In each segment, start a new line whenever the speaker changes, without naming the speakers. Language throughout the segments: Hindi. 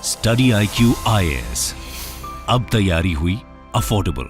स्टडी IQ IAS, अब तैयारी हुई अफोर्डेबल।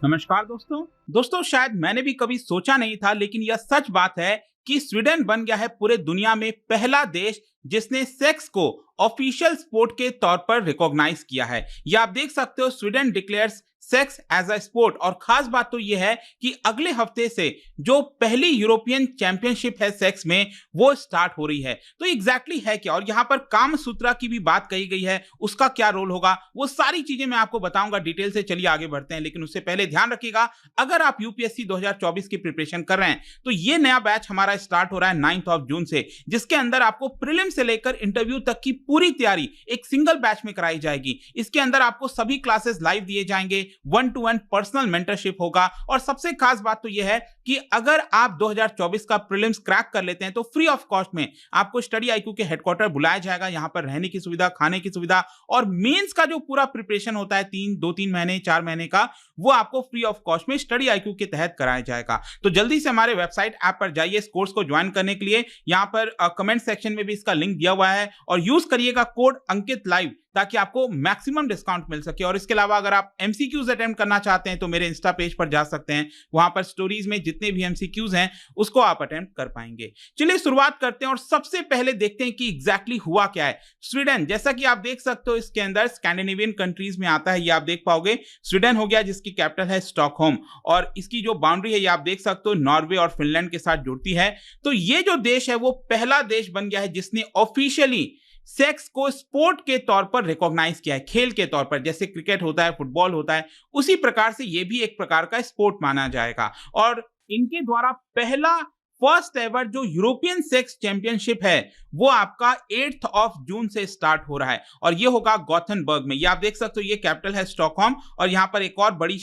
नमस्कार दोस्तों, शायद मैंने भी कभी सोचा नहीं था, लेकिन यह सच बात है कि स्वीडन बन गया है पूरे दुनिया में पहला देश जिसने सेक्स को ऑफिशियल स्पोर्ट के तौर पर रिकॉग्नाइज किया है। यह आप देख सकते हो, Sweden declares sex as a sport. और खास बात तो यह है कि अगले हफ्ते से जो पहली यूरोपियन चैंपियनशिप है सेक्स में, वो स्टार्ट हो रही है। तो एग्जैक्टली है क्या, और यहां पर काम सूत्रा की भी बात कही गई है, उसका क्या रोल होगा, वो सारी चीजें मैं आपको बताऊंगा डिटेल से। चलिए आगे बढ़ते हैं, लेकिन उससे पहले ध्यान रखिएगा, अगर आप यूपीएससी 2024 की प्रिपरेशन कर रहे हैं तो ये नया बैच हमारा स्टार्ट हो रहा है 9 जून से, जिसके अंदर आपको प्रीलिम से लेकर इंटरव्यू तक की पूरी तैयारी एक सिंगल बैच में कराई जाएगी। इसके अंदर आपको सभी क्लासेस लाइव दिए जाएंगे, 1-to-1 पर्सनल मेंटरशिप होगा। और सबसे खास बात तो यह है कि अगर आप 2024 का प्रीलिम्स क्रैक कर लेते हैं तो फ्री ऑफ कॉस्ट में आपको स्टडी IQ के हेडक्वार्टर बुलाया जाएगा। यहां पर रहने की सुविधा, खाने की सुविधा, और मेंस का जो पूरा प्रिपरेशन होता है 3 महीने 4 महीने का, वो आपको फ्री ऑफ कॉस्ट में स्टडी IQ के तहत कराया जाएगा। तो जल्दी से हमारे वेबसाइट ऐप पर जाइए इस कोर्स को ज्वाइन करने के लिए। यहां पर कमेंट सेक्शन में भी इसका लिंक दिया हुआ है, और यूज करिएगा कोड अंकित लाइव ताकि आपको मैक्सिमम डिस्काउंट मिल सके। और इसके अलावा अगर आप MCQs अटेम्प्ट करना चाहते हैं तो मेरे इंस्टा पेज पर जा सकते हैं, वहां पर स्टोरीज में जितने भी MCQs हैं उसको आप अटेम्प्ट कर पाएंगे। चलिए शुरुआत करते हैं और सबसे पहले देखते हैं कि एग्जैक्टली हुआ क्या है। स्वीडन, जैसा कि आप देख सकते हो, इसके अंदर स्कैंडिनेवियन कंट्रीज में आता है, ये आप देख पाओगे। स्वीडन हो गया जिसकी कैपिटल है स्टॉकहोम, और इसकी जो बाउंड्री है ये आप देख सकते हो नॉर्वे और फिनलैंड के साथ जुड़ती है। तो ये जो देश है वो पहला देश बन गया है जिसने ऑफिशियली सेक्स को स्पोर्ट के तौर पर रिकॉग्नाइज किया है, खेल के तौर पर। जैसे क्रिकेट होता है, फुटबॉल होता है, उसी प्रकार से यह भी एक प्रकार का स्पोर्ट माना जाएगा। और इनके द्वारा पहला फर्स्ट एवर जो यूरोपियन सेक्स चैंपियनशिप है वो आपका 8 जून से स्टार्ट हो रहा है, और ये होगा गॉथेनबर्ग में। ये आप देख सकते हो, ये कैपिटल है स्टॉकहोम, और यहाँ पर एक और बड़ा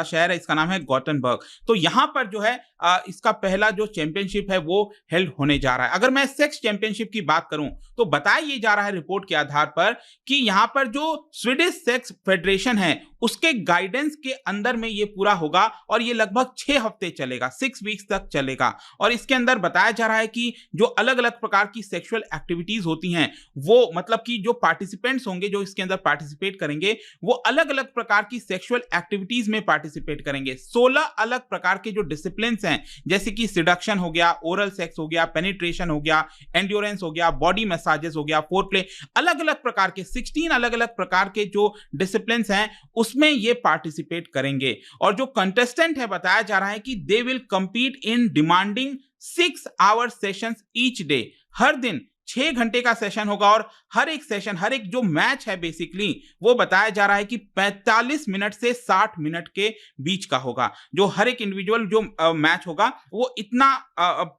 शहर है, इसका नाम है गॉथेनबर्ग। तो यहाँ पर जो है इसका पहला जो चैंपियनशिप है वो हेल्ड होने जा रहा है। अगर मैं सेक्स चैंपियनशिप की बात करूं तो बताया ये जा रहा है रिपोर्ट के आधार पर कि यहाँ पर जो स्वीडिश सेक्स फेडरेशन है उसके गाइडेंस के अंदर में ये पूरा होगा, और ये लगभग 6 हफ्ते चलेगा, 6 वीक्स तक चलेगा। और इसके अंदर बताया जा रहा है कि जो अलग अलग प्रकार की सेक्सुअल एक्टिविटीज होती हैं, वो मतलब कि जो पार्टिसिपेंट्स होंगे, जो इसके अंदर पार्टिसिपेट करेंगे, वो अलग अलग प्रकार की सेक्सुअल एक्टिविटीज में पार्टिसिपेट करेंगे। 16 अलग प्रकार के जो डिसिप्लिन हैं, जैसे कि सिडक्शन हो गया, ओरल सेक्स हो गया, पेनिट्रेशन हो गया, एंड्योरेंस हो गया, बॉडी मसाजेस हो गया, फोरप्ले, अलग अलग प्रकार के 16 अलग अलग प्रकार के जो डिसिप्लिन हैं उसमें ये पार्टिसिपेट करेंगे। और जो कंटेस्टेंट है, बताया जा रहा है कि they will compete in demanding 6 hour sessions each day. हर दिन 6 घंटे का सेशन होगा, और हर एक सेशन, हर एक जो मैच है बेसिकली, वो बताया जा रहा है कि 45 मिनट से 60 मिनट के बीच का होगा। जो हर एक इंडिविजुअल जो मैच होगा वो इतना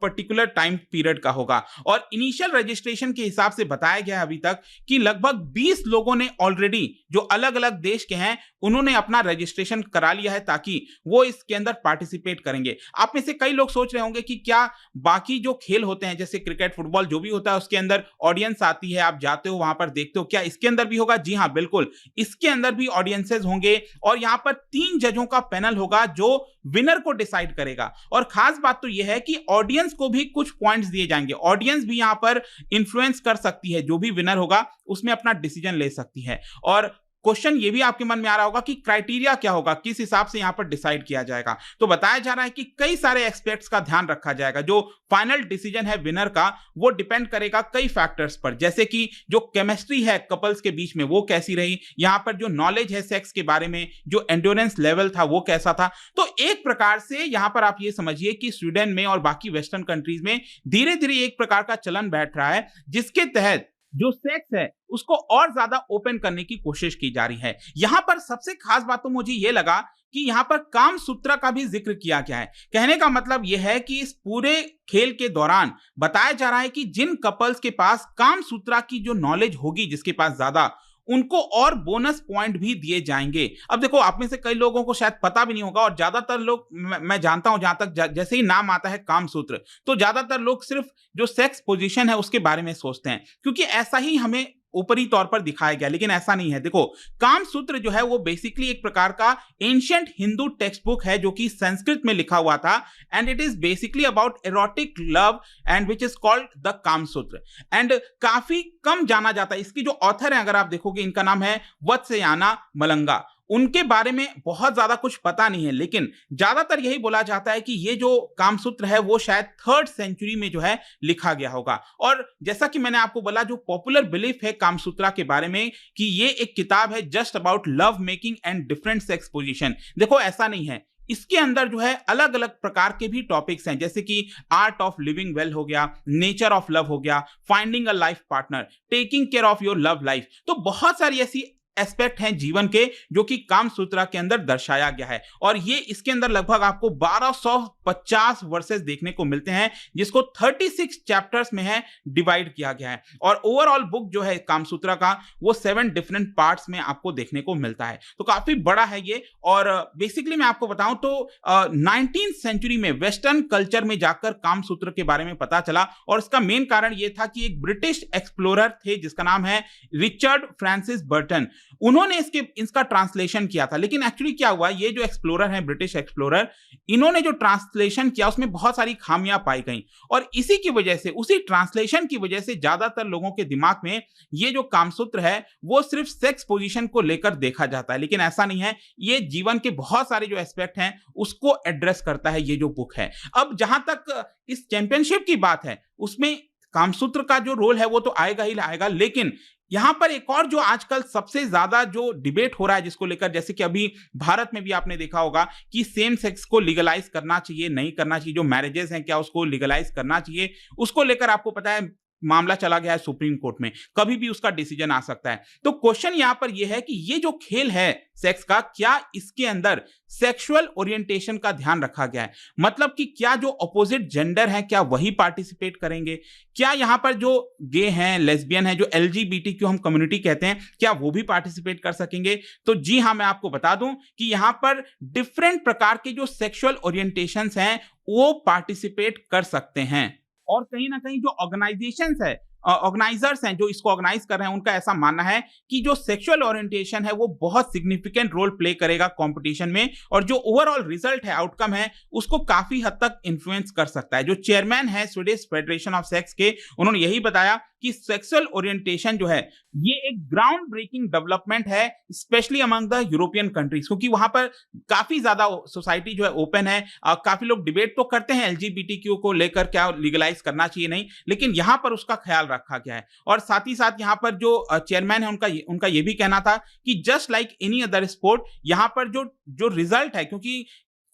पर्टिकुलर टाइम पीरियड का होगा। और इनिशियल रजिस्ट्रेशन के हिसाब से बताया गया है अभी तक कि लगभग 20 लोगों ने ऑलरेडी, जो अलग अलग देश के हैं, उन्होंने अपना रजिस्ट्रेशन करा लिया है ताकि वो इसके अंदर पार्टिसिपेट करेंगे। आप में से कई लोग सोच रहे होंगे कि क्या बाकी जो खेल होते हैं, जैसे क्रिकेट, फुटबॉल, जो भी होता है उसके अंदर ऑडियंस आती है, आप जाते हो वहां पर देखते हो, क्या इसके अंदर भी होगा? जी हां, बिल्कुल, इसके अंदर भी ऑडियंसेस होंगे, और यहां पर 3 जजों का पैनल होगा जो विनर को डिसाइड करेगा। और खास बात तो यह है कि ऑडियंस को भी कुछ पॉइंट्स दिए जाएंगे। ऑडियंस भी यहां पर इंफ्लुएंस कर सकती है, जो भी विनर होगा उसमें अपना डिसीजन ले सकती है। और क्वेश्चन ये भी आपके मन में आ रहा होगा कि क्राइटेरिया क्या होगा, किस हिसाब से यहां पर डिसाइड किया जाएगा। तो बताया जा रहा है कि कई सारे एस्पेक्ट्स का ध्यान रखा जाएगा। जो फाइनल डिसीजन है विनर का, वो डिपेंड करेगा कई फैक्टर्स पर, जैसे कि जो केमिस्ट्री है कपल्स के बीच में वो कैसी रही, यहां पर जो नॉलेज है सेक्स के बारे में, जो एंड्योरेंस लेवल था वो कैसा था। तो एक प्रकार से यहां पर आप ये समझिए कि स्वीडन में और बाकी वेस्टर्न कंट्रीज में धीरे धीरे एक प्रकार का चलन बैठ रहा है, जिसके तहत जो सेक्स है उसको और ज्यादा ओपन करने की कोशिश की जा रही है। यहां पर सबसे खास बात तो मुझे यह लगा कि यहां पर काम सूत्र का भी जिक्र किया गया है। कहने का मतलब यह है कि इस पूरे खेल के दौरान बताया जा रहा है कि जिन कपल्स के पास काम सूत्र की जो नॉलेज होगी, जिसके पास ज्यादा, उनको और बोनस पॉइंट भी दिए जाएंगे। अब देखो, आप में से कई लोगों को शायद पता भी नहीं होगा, और ज्यादातर लोग, मैं जानता हूं, जहां तक जैसे ही नाम आता है काम सूत्र, तो ज्यादातर लोग सिर्फ जो सेक्स पोजीशन है उसके बारे में सोचते हैं, क्योंकि ऐसा ही हमें ऊपरी तौर पर दिखाया गया, लेकिन ऐसा नहीं है। देखो, काम सूत्र जो है वो बेसिकली एक प्रकार का एंशिएंट हिंदू टेक्स्ट बुक है जो कि संस्कृत में लिखा हुआ था, and it is basically about erotic love and which is called the Kama Sutra. And काफी कम जाना जाता है। इसकी जो ऑथर है, अगर आप देखोगे, इनका नाम है वत्सयाना मलंगा। उनके बारे में बहुत ज्यादा कुछ पता नहीं है, लेकिन ज्यादातर यही बोला जाता है कि ये जो कामसूत्र है वो शायद 3rd सेंचुरी में जो है लिखा गया होगा। और जैसा कि मैंने आपको बोला, जो पॉपुलर बिलीफ है कामसूत्रा के बारे में कि ये एक किताब है just about love making and different sex position, देखो ऐसा नहीं है। इसके अंदर जो है अलग अलग प्रकार के भी टॉपिक्स हैं, जैसे कि आर्ट ऑफ लिविंग वेल हो गया, नेचर ऑफ लव हो गया, finding a life partner, taking care of your love life. तो बहुत सारी ऐसी एस्पेक्ट हैं जीवन के जो कि कामसूत्रा के अंदर दर्शाया गया है। और ये इसके अंदर लगभग आपको 1250 वर्सेस देखने को मिलते हैं, जिसको 36 चैप्टर्स में है डिवाइड किया गया है। और ओवरऑल बुक जो है कामसूत्रा का वो 7 डिफरेंट पार्ट्स में आपको देखने को मिलता है। तो काफी बड़ा है ये। और बेसिकली मैं आपको बताऊं तो 19th सेंचुरी में वेस्टर्न कल्चर में जाकर कामसूत्र के बारे में पता चला, और इसका मेन कारण ये था कि एक ब्रिटिश एक्सप्लोरर थे जिसका नाम है रिचर्ड फ्रांसिस बर्टन। उन्होंने इसका ट्रांसलेशन किया था। लेकिन एक्चुअली क्या हुआ, ये जो एक्सप्लोरर है, ब्रिटिश एक्सप्लोरर, इन्होंने जो ट्रांसलेशन किया उसमें बहुत सारी खामियां पाई गई, और इसी की वजह से, उसी ट्रांसलेशन की वजह से ज्यादातर लोगों के दिमाग में ये जो कामसूत्र है वो सिर्फ सेक्स पोजीशन को लेकर देखा जाता है, लेकिन ऐसा नहीं है। ये जीवन के बहुत सारे जो एस्पेक्ट हैं उसको एड्रेस करता है ये जो बुक है। अब जहां तक इस चैंपियनशिप की बात है, उसमें कामसूत्र का जो रोल है वो तो आएगा ही आएगा, लेकिन यहां पर एक और जो आजकल सबसे ज्यादा जो डिबेट हो रहा है जिसको लेकर, जैसे कि अभी भारत में भी आपने देखा होगा कि सेम सेक्स को लीगलाइज करना चाहिए, नहीं करना चाहिए, जो मैरिजेस हैं क्या उसको लीगलाइज करना चाहिए, उसको लेकर आपको पता है मामला चला गया है सुप्रीम कोर्ट में, कभी भी उसका डिसीजन आ सकता है। तो क्वेश्चन यहां पर यह है कि ये जो खेल है सेक्स का, क्या इसके अंदर सेक्सुअल ओरिएंटेशन का ध्यान रखा गया है? मतलब कि क्या जो अपोजिट जेंडर है क्या वही पार्टिसिपेट करेंगे? क्या यहां पर जो गे हैं, लेस्बियन है, जो एलजीबीटीक्यू हम कम्युनिटी कहते हैं, क्या वो भी पार्टिसिपेट कर सकेंगे? तो जी हां, मैं आपको बता दूं कि यहां पर डिफरेंट प्रकार के जो सेक्सुअल ओरिएंटेशंस हैं वो पार्टिसिपेट कर सकते हैं। और कहीं ना कहीं जो ऑर्गेनाइजेशंस है, ऑर्गेनाइजर्स हैं जो इसको ऑर्गेनाइज कर रहे हैं, उनका ऐसा मानना है कि जो सेक्सुअल ओरिएंटेशन है वो बहुत सिग्निफिकेंट रोल प्ले करेगा कंपटीशन में, और जो ओवरऑल रिजल्ट है, आउटकम है, उसको काफी हद तक इन्फ्लुएंस कर सकता है। जो चेयरमैन है स्वीडिश फेडरेशन ऑफ सेक्स के, उन्होंने यही बताया कि सेक्सुअल ओरिएंटेशन जो है ये एक ग्राउंड ब्रेकिंग डेवलपमेंट है, specially among the European countries, क्योंकि वहां पर काफी ज्यादा सोसाइटी जो है ओपन है। काफी लोग डिबेट तो करते हैं एलजीबीटीक्यू को लेकर, क्या लीगलाइज करना चाहिए नहीं, लेकिन यहां पर उसका ख्याल रखा गया है। और साथ ही साथ यहां पर जो चेयरमैन है उनका ये भी कहना था कि just like any other sport, यहां पर जो रिजल्ट है, क्योंकि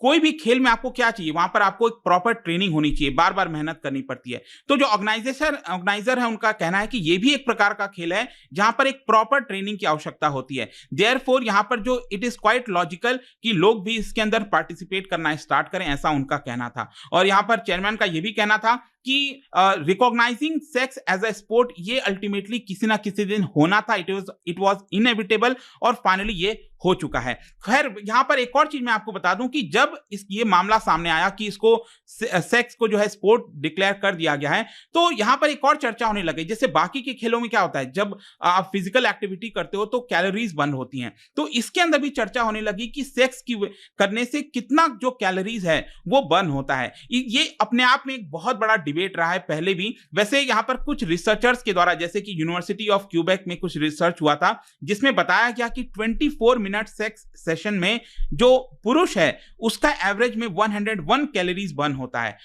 कोई भी खेल में आपको क्या चाहिए, वहां पर आपको एक प्रॉपर ट्रेनिंग होनी चाहिए, बार बार मेहनत करनी पड़ती है। तो जो ऑर्गेनाइजर है उनका कहना है कि ये भी एक प्रकार का खेल है जहां पर एक प्रॉपर ट्रेनिंग की आवश्यकता होती है। देयरफॉर यहां पर जो इट इज क्वाइट लॉजिकल कि लोग भी इसके अंदर पार्टिसिपेट करना स्टार्ट करें, ऐसा उनका कहना था। और यहां पर चेयरमैन का यह भी कहना था कि recognising sex as a sport ये अल्टीमेटली किसी ना किसी दिन होना था, इट वाज इनएविटेबल, और फाइनली ये हो चुका है। खैर, यहां पर एक और चीज मैं आपको बता दूं कि जब ये मामला सामने आया कि इसको सेक्स को जो है स्पोर्ट डिक्लेयर कर दिया गया है, तो यहां पर एक और चर्चा होने लगी। जैसे बाकी के खेलों में क्या होता है, जब आप फिजिकल एक्टिविटी करते हो तो कैलोरीज बर्न होती हैं, तो इसके अंदर भी चर्चा होने लगी कि सेक्स की करने से कितना जो कैलोरीज है वो बर्न होता है। ये अपने आप में एक बहुत बड़ा डिबेट रहा है पहले भी। वैसे यहां पर कुछ रिसर्चर्स के द्वारा, जैसे कि यूनिवर्सिटी ऑफ क्यूबेक में कुछ रिसर्च हुआ था जिसमें बताया गया कि 24 मिनट सेक्स सेशन में जो पुरुष है उसका एवरेज में 101 कैलोरीज बर्न होता है,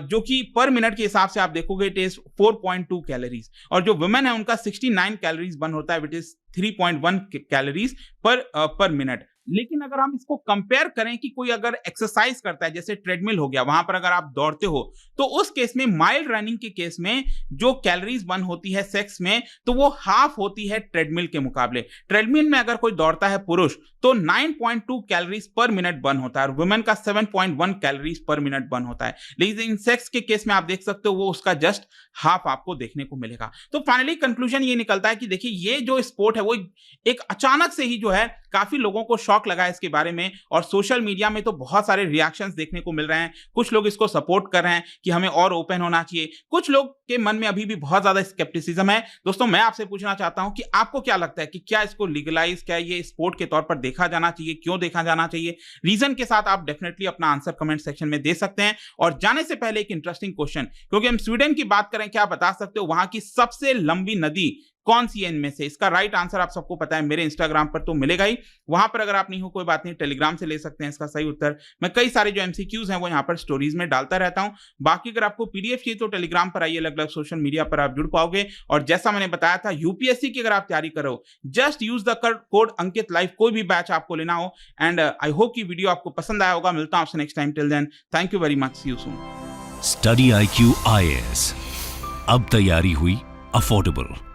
जो कि पर मिनट के हिसाब से आप देखोगे इट इज 4.2 कैलोरीज, और जो वुमेन है उनका 69 कैलोरीज बर्न होता है, विच इज 3.1 कैलोरीज पर मिनट। लेकिन अगर हम इसको कंपेयर करें कि कोई अगर एक्सरसाइज करता है, जैसे ट्रेडमिल हो गया, वहां पर अगर आप दौड़ते हो, तो उस केस में, माइल्ड रनिंग के केस में जो कैलोरीज बर्न होती है सेक्स में, तो वो हाफ होती है ट्रेडमिल के मुकाबले। ट्रेडमिल में अगर कोई दौड़ता है पुरुष तो 9.2 कैलोरीज पर मिनट बर्न होता है, और वुमेन का 7.1 कैलोरीज पर मिनट बर्न होता है। लेकिन सेक्स के केस में आप देख सकते हो वो उसका जस्ट हाफ आपको देखने को मिलेगा। तो फाइनली कंक्लूजन ये निकलता है कि देखिए, ये जो स्पोर्ट है वो एक अचानक से ही जो है काफी लोगों को शॉक लगा है इसके बारे में और सोशल मीडिया में तो बहुत सारे रिएक्शंस देखने को मिल रहे हैं। कुछ लोग इसको सपोर्ट कर रहे हैं कि हमें और ओपन होना चाहिए, कुछ लोग के मन में अभी भी बहुत ज्यादा स्केप्टिसिज्म है। दोस्तों मैं आपसे पूछना चाहता हूं कि आपको क्या लगता है कि क्या इसको लीगलाइज, क्या ये स्पोर्ट के तौर पर देखा जाना चाहिए, क्यों देखा जाना चाहिए? रीजन के साथ आप डेफिनेटली अपना आंसर कमेंट सेक्शन में दे सकते हैं। और जाने से पहले एक इंटरेस्टिंग क्वेश्चन, क्योंकि हम स्वीडन की बात करें, क्या बता सकते हो वहां की सबसे लंबी नदी कौन सी है इनमें से? इसका राइट आंसर आप सबको पता है, मेरे इंस्टाग्राम पर तो मिलेगा ही, वहां पर अगर आप नहीं हो कोई बात नहीं, टेलीग्राम से ले सकते हैं इसका सही उत्तर। मैं कई सारे जो एमसीक्यूज हैं वो यहाँ पर स्टोरीज में डालता रहता हूं। बाकी अगर आपको पीडीएफ चाहिए तो टेलीग्राम पर आइए, अलग अलग सोशल मीडिया पर आप जुड़ पाओगे। और जैसा मैंने बताया था, यूपीएससी की अगर आप तैयारी करो, just use the code Ankit live, कोई भी बैच आपको लेना हो। एंड आई होप की वीडियो आपको पसंद आया होगा। मिलता हूं आपसे next time, till then thank you very much, see you soon.
Study IQ IAS, अब तैयारी हुई अफोर्डेबल।